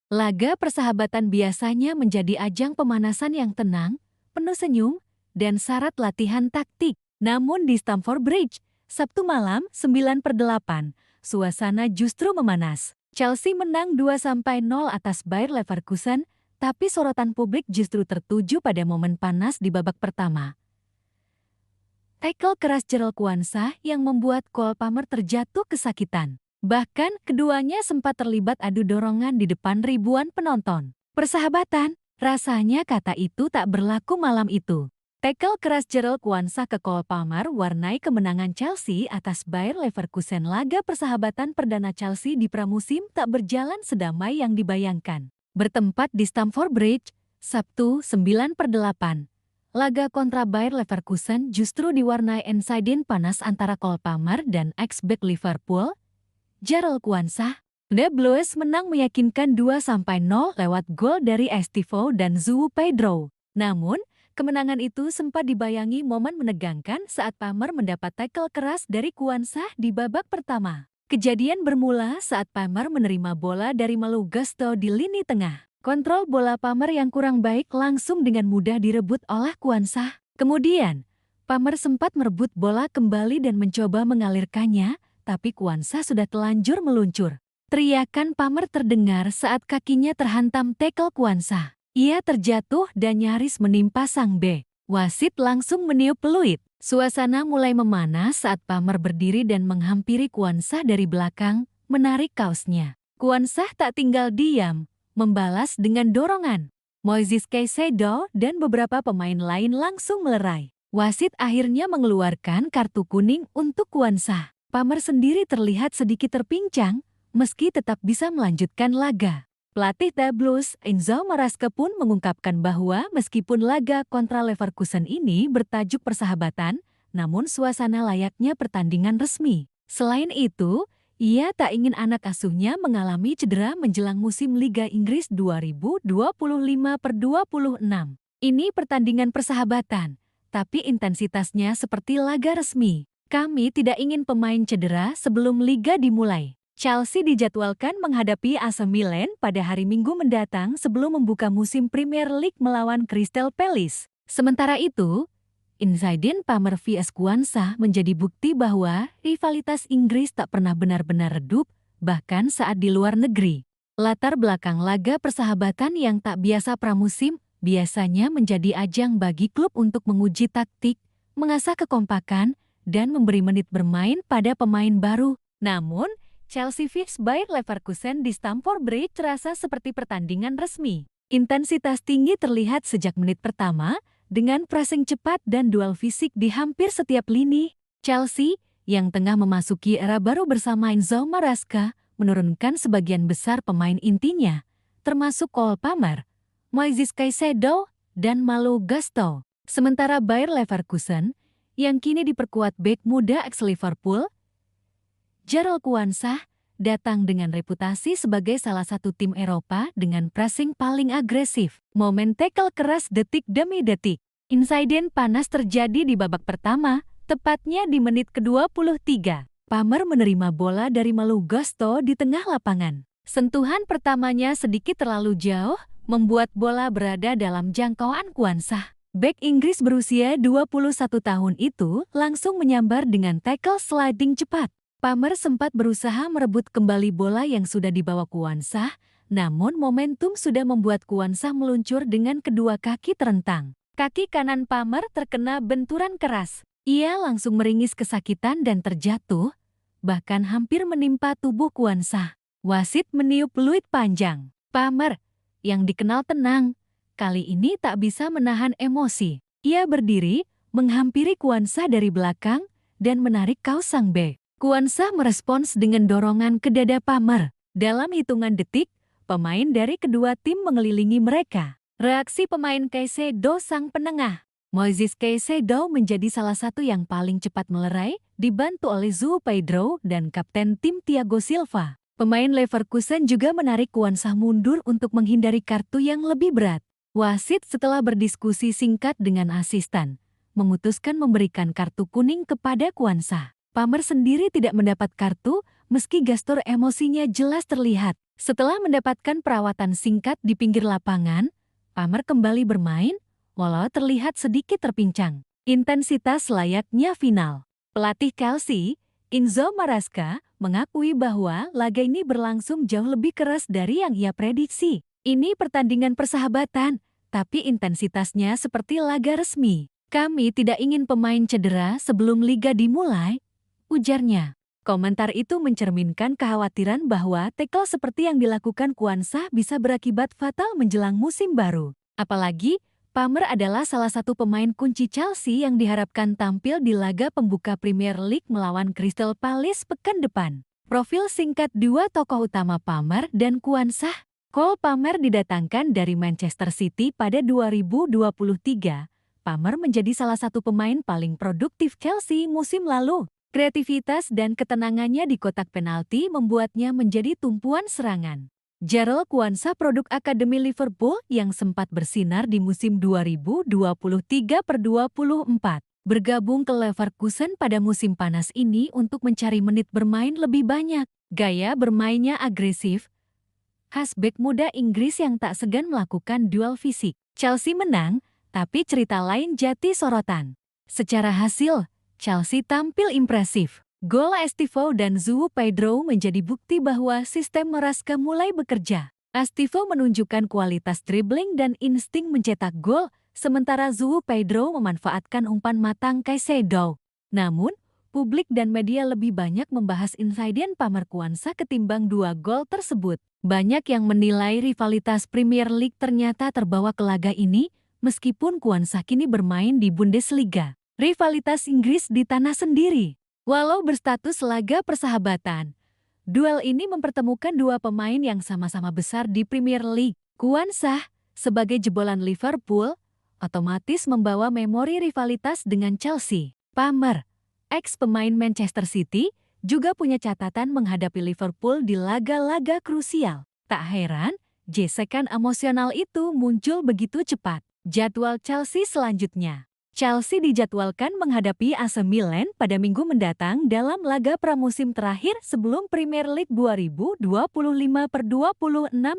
Laga persahabatan biasanya menjadi ajang pemanasan yang tenang, penuh senyum, dan syarat latihan taktik. Namun di Stamford Bridge, Sabtu malam 9/8, suasana justru memanas. Chelsea menang 2-0 atas Bayer Leverkusen, tapi sorotan publik justru tertuju pada momen panas di babak pertama. Tackle keras Jarell Quansah yang membuat Cole Palmer terjatuh kesakitan. Bahkan keduanya sempat terlibat adu dorongan di depan ribuan penonton. Persahabatan, rasanya kata itu tak berlaku malam itu. Tackle keras Jarell Quansah ke Cole Palmer warnai kemenangan Chelsea atas Bayer Leverkusen. Laga persahabatan perdana Chelsea di pramusim tak berjalan sedamai yang dibayangkan. Bertempat di Stamford Bridge, Sabtu 9/8. Laga kontra Bayer Leverkusen justru diwarnai insiden panas antara Cole Palmer dan ex-bek Liverpool, Jarell Quansah. The Blues menang meyakinkan 2-0 lewat gol dari Estivo dan João Pedro. Namun, kemenangan itu sempat dibayangi momen menegangkan saat Palmer mendapat tackle keras dari Quansah di babak pertama. Kejadian bermula saat Palmer menerima bola dari Malo Gusto di lini tengah. Kontrol bola Palmer yang kurang baik langsung dengan mudah direbut oleh Quansah. Kemudian, Palmer sempat merebut bola kembali dan mencoba mengalirkannya, tapi Quansah sudah telanjur meluncur. Teriakan Palmer terdengar saat kakinya terhantam tackle Quansah. Ia terjatuh dan nyaris menimpa sang bek. Wasit langsung meniup peluit. Suasana mulai memanas saat Palmer berdiri dan menghampiri Quansah dari belakang, menarik kaosnya. Quansah tak tinggal diam, membalas dengan dorongan. Moises Caicedo dan beberapa pemain lain langsung melerai. Wasit akhirnya mengeluarkan kartu kuning untuk Quansah. Palmer sendiri terlihat sedikit terpincang, meski tetap bisa melanjutkan laga. Pelatih The Blues, Enzo Maresca pun mengungkapkan bahwa meskipun laga kontra Leverkusen ini bertajuk persahabatan, namun suasana layaknya pertandingan resmi. Selain itu, ia tak ingin anak asuhnya mengalami cedera menjelang musim Liga Inggris 2025/26. Ini pertandingan persahabatan, tapi intensitasnya seperti laga resmi. Kami tidak ingin pemain cedera sebelum liga dimulai. Chelsea dijadwalkan menghadapi AC Milan pada hari Minggu mendatang sebelum membuka musim Premier League melawan Crystal Palace. Sementara itu, insiden Palmer vs Quansah menjadi bukti bahwa rivalitas Inggris tak pernah benar-benar redup, bahkan saat di luar negeri. Latar belakang laga persahabatan yang tak biasa pramusim biasanya menjadi ajang bagi klub untuk menguji taktik, mengasah kekompakan, dan memberi menit bermain pada pemain baru. Namun, Chelsea vs Bayer Leverkusen di Stamford Bridge terasa seperti pertandingan resmi. Intensitas tinggi terlihat sejak menit pertama, dengan pressing cepat dan duel fisik di hampir setiap lini. Chelsea, yang tengah memasuki era baru bersama Enzo Maresca, menurunkan sebagian besar pemain intinya, termasuk Cole Palmer, Moises Caicedo, dan Malo Gusto. Sementara Bayer Leverkusen, yang kini diperkuat bek muda ex-Liverpool, Jarell Quansah, datang dengan reputasi sebagai salah satu tim Eropa dengan pressing paling agresif. Momen tackle keras detik demi detik. Insiden panas terjadi di babak pertama, tepatnya di menit ke-23. Palmer menerima bola dari Malo Gusto di tengah lapangan. Sentuhan pertamanya sedikit terlalu jauh, membuat bola berada dalam jangkauan Quansah. Bek Inggris berusia 21 tahun itu langsung menyambar dengan tackle sliding cepat. Palmer sempat berusaha merebut kembali bola yang sudah dibawa Quansah, namun momentum sudah membuat Quansah meluncur dengan kedua kaki terentang. Kaki kanan Palmer terkena benturan keras. Ia langsung meringis kesakitan dan terjatuh, bahkan hampir menimpa tubuh Quansah. Wasit meniup peluit panjang. Palmer, yang dikenal tenang, kali ini tak bisa menahan emosi. Ia berdiri, menghampiri Quansah dari belakang, dan menarik kaos sang bek. Quansah merespons dengan dorongan ke dada Palmer. Dalam hitungan detik, pemain dari kedua tim mengelilingi mereka. Reaksi pemain Caicedo sang penengah. Moises Caicedo menjadi salah satu yang paling cepat melerai, dibantu oleh João Pedro dan kapten tim Thiago Silva. Pemain Leverkusen juga menarik Quansah mundur untuk menghindari kartu yang lebih berat. Wasit setelah berdiskusi singkat dengan asisten, memutuskan memberikan kartu kuning kepada Quansah. Palmer sendiri tidak mendapat kartu, meski gestur emosinya jelas terlihat. Setelah mendapatkan perawatan singkat di pinggir lapangan, Palmer kembali bermain, walau terlihat sedikit terpincang. Intensitas layaknya final. Pelatih Chelsea, Enzo Maresca, mengakui bahwa laga ini berlangsung jauh lebih keras dari yang ia prediksi. Ini pertandingan persahabatan, tapi intensitasnya seperti laga resmi. Kami tidak ingin pemain cedera sebelum liga dimulai, ujarnya. Komentar itu mencerminkan kekhawatiran bahwa tackle seperti yang dilakukan Kwanzaa bisa berakibat fatal menjelang musim baru. Apalagi, Palmer adalah salah satu pemain kunci Chelsea yang diharapkan tampil di laga pembuka Premier League melawan Crystal Palace pekan depan. Profil singkat dua tokoh utama Palmer dan Kwanzaa. Cole Palmer didatangkan dari Manchester City pada 2023. Palmer menjadi salah satu pemain paling produktif Chelsea musim lalu. Kreativitas dan ketenangannya di kotak penalti membuatnya menjadi tumpuan serangan. Jarell Kwanzaa, produk Akademi Liverpool yang sempat bersinar di musim 2023/24, bergabung ke Leverkusen pada musim panas ini untuk mencari menit bermain lebih banyak. Gaya bermainnya agresif, khas bek muda Inggris yang tak segan melakukan duel fisik. Chelsea menang, tapi cerita lain jadi sorotan. Secara hasil, Chelsea tampil impresif. Gol Estivo dan João Pedro menjadi bukti bahwa sistem Maresca mulai bekerja. Estivo menunjukkan kualitas dribbling dan insting mencetak gol, sementara João Pedro memanfaatkan umpan matang Caicedo. Namun, publik dan media lebih banyak membahas insiden Palmer Kwanzaa ketimbang dua gol tersebut. Banyak yang menilai rivalitas Premier League ternyata terbawa ke laga ini, meskipun Kwanzaa kini bermain di Bundesliga. Rivalitas Inggris di tanah sendiri. Walau berstatus laga persahabatan, duel ini mempertemukan dua pemain yang sama-sama besar di Premier League. Kwanzaa, sebagai jebolan Liverpool, otomatis membawa memori rivalitas dengan Chelsea. Palmer, ex-pemain Manchester City, juga punya catatan menghadapi Liverpool di laga-laga krusial. Tak heran, gesekan emosional itu muncul begitu cepat. Jadwal Chelsea selanjutnya. Chelsea dijadwalkan menghadapi AC Milan pada minggu mendatang dalam laga pramusim terakhir sebelum Premier League 2025/26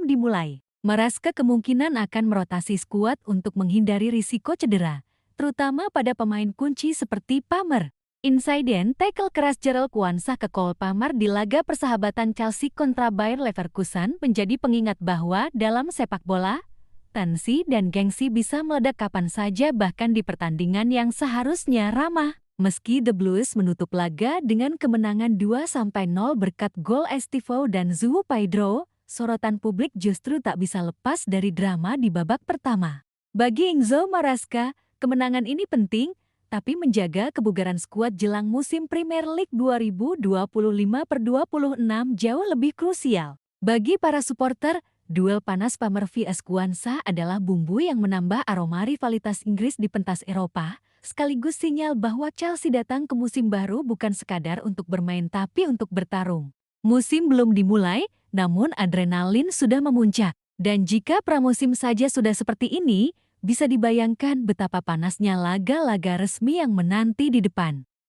dimulai. Maresca kemungkinan akan merotasi skuad untuk menghindari risiko cedera, terutama pada pemain kunci seperti Palmer. Insiden tackle keras Jarell Kwanzaa ke Cole Palmer di laga persahabatan Chelsea kontra Bayer Leverkusen menjadi pengingat bahwa dalam sepak bola, tensi dan gengsi bisa meledak kapan saja, bahkan di pertandingan yang seharusnya ramah. Meski The Blues menutup laga dengan kemenangan 2-0 berkat gol Estivo dan João Pedro, sorotan publik justru tak bisa lepas dari drama di babak pertama. Bagi Enzo Maresca, kemenangan ini penting, tapi menjaga kebugaran skuad jelang musim Premier League 2025/26 jauh lebih krusial. Bagi para supporter, duel panas Palmer vs Kwanzaa adalah bumbu yang menambah aroma rivalitas Inggris di pentas Eropa, sekaligus sinyal bahwa Chelsea datang ke musim baru bukan sekadar untuk bermain tapi untuk bertarung. Musim belum dimulai, namun adrenalin sudah memuncak. Dan jika pramusim saja sudah seperti ini, bisa dibayangkan betapa panasnya laga-laga resmi yang menanti di depan.